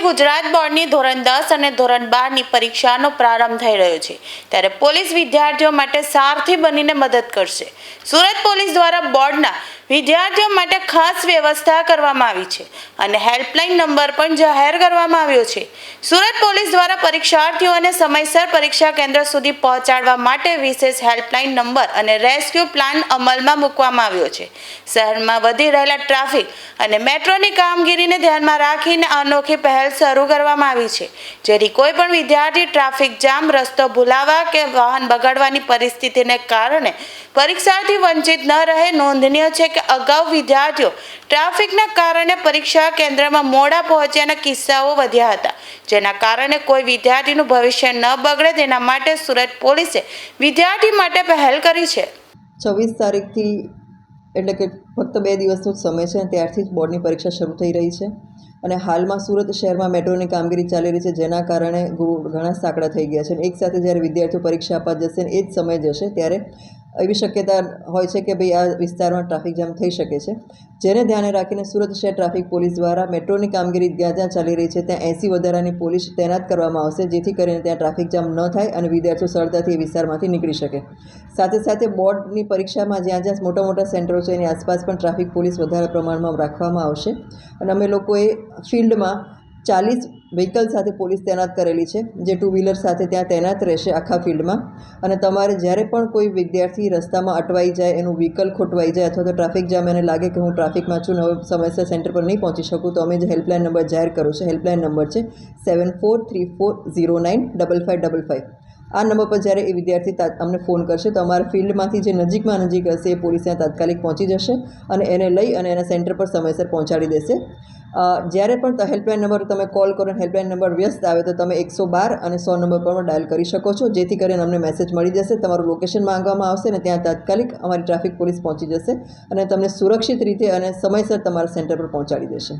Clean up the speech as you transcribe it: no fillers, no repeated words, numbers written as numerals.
ગુજરાત બોર્ડની ધોરણ 10 અને ધોરણ 12ની પરીક્ષાનો પ્રારંભ થઈ રહ્યો છે, ત્યારે પોલીસ વિદ્યાર્થીઓ માટે સારથી બનીને મદદ કરશે. સુરત પોલીસ દ્વારા બોર્ડના વિદ્યાર્થીઓ માટે ખાસ વ્યવસ્થા કરવામાં આવી છે અને હેલ્પલાઇન નંબર પણ જાહેર કરવામાં આવ્યો છે. સુરત પોલીસ દ્વારા પરીક્ષાર્થીઓને સમયસર પરીક્ષા કેન્દ્ર સુધી પહોંચાડવા માટે વિશેષ હેલ્પલાઇન નંબર અને રેસ્ક્યુ પ્લાન અમલમાં મૂકવામાં આવ્યો છે. શહેરમાં વધી રહેલા ટ્રાફિક અને મેટ્રોની કામગીરીને ધ્યાનમાં રાખીને અનોખી પહેલ શરૂ કરવામાં આવી છે, જેથી કોઈ પણ વિદ્યાર્થી ટ્રાફિક જામ, રસ્તો ભૂલાવા કે વાહન બગાડવાની પરિસ્થિતિને કારણે પરીક્ષાથી વંચિત ન રહે. નોંધનીય છે કે અગાઉ વિદ્યાર્થીઓ ટ્રાફિકના કારણે પરીક્ષા કેન્દ્રમાં મોડા પહોંચ્યાના કિસ્સાઓ વધ્યા હતા, જેના કારણે કોઈ વિદ્યાર્થીનું ભવિષ્ય ન બગડે તેના માટે સુરત પોલીસે વિદ્યાર્થી માટે પહેલ કરી છે. 26 તારીખથી એટલે કે ફક્ત 2 દિવસનો જ સમય છે, ત્યારથી જ બોર્ડની પરીક્ષા શરૂ થઈ રહી છે અને હાલમાં સુરત શહેરમાં મેટ્રોની કામગીરી ચાલી રહી છે, જેના કારણે ઘણા સાંકડા થઈ ગયા છે. એક સાથે જ્યારે વિદ્યાર્થીઓ પરીક્ષા આપવા જશે ને એ જ સમય જશે ત્યારે એવી શક્યતા હોય છે કે ભાઈ આ વિસ્તારમાં ટ્રાફિક જામ થઈ શકે છે, જેને ધ્યાને રાખીને સુરત શહેર ટ્રાફિક પોલીસ દ્વારા મેટ્રોની કામગીરી જ્યાં જ્યાં ચાલી રહી છે ત્યાં 80 વધારાની પોલીસ તૈનાત કરવામાં આવશે, જેથી કરીને ત્યાં ટ્રાફિક જામ ન થાય અને વિદ્યાર્થીઓ સરળતાથી એ વિસ્તારમાંથી નીકળી શકે. સાથે સાથે બોર્ડની પરીક્ષામાં જ્યાં જ્યાં મોટા મોટા સેન્ટરો છે એની આસપાસ પણ ટ્રાફિક પોલીસ વધારે પ્રમાણમાં રાખવામાં આવશે અને અમે લોકોએ ફિલ્ડમાં 40 વ્હીકલ સાથે પોલીસ તૈનાત કરેલી છે, જે 2 વ્હીલર સાથે ત્યાં તૈનાત રહેશે આખા ફિલ્ડમાં. અને તમારે જ્યારે પણ કોઈ વિદ્યાર્થી રસ્તામાં અટવાઈ જાય, એનું વ્હીકલ ખોટવાઈ જાય અથવા તો ટ્રાફિક જામ એને લાગે કે હું ટ્રાફિકમાં છું ને હવે સમયસર સેન્ટર પર નહીં પહોંચી શકું, તો અમે જે હેલ્પલાઇન નંબર જાહેર કર્યો છે, હેલ્પલાઇન નંબર છે 7434095555. આ નંબર પર જ્યારે એ વિદ્યાર્થી અમને ફોન કરશે તો અમારા ફિલ્ડમાંથી જે નજીકમાં નજીક હશે એ પોલીસ ત્યાં તાત્કાલિક પહોંચી જશે અને એને લઈ અને એના સેન્ટર પર સમયસર પહોંચાડી દેશે. જ્યારે પણ હેલ્પલાઇન નંબર તમે કોલ કરો અને હેલ્પલાઇન નંબર વ્યસ્ત આવે તો તમે 112 અને 100 નંબર પર ડાયલ કરી શકો છો, જેથી કરીને અમને મેસેજ મળી જશે, તમારું લોકેશન માંગવામાં આવશે અને ત્યાં તાત્કાલિક અમારી ટ્રાફિક પોલીસ પહોંચી જશે અને તમને સુરક્ષિત રીતે અને સમયસર તમારા સેન્ટર પર પહોંચાડી દેશે.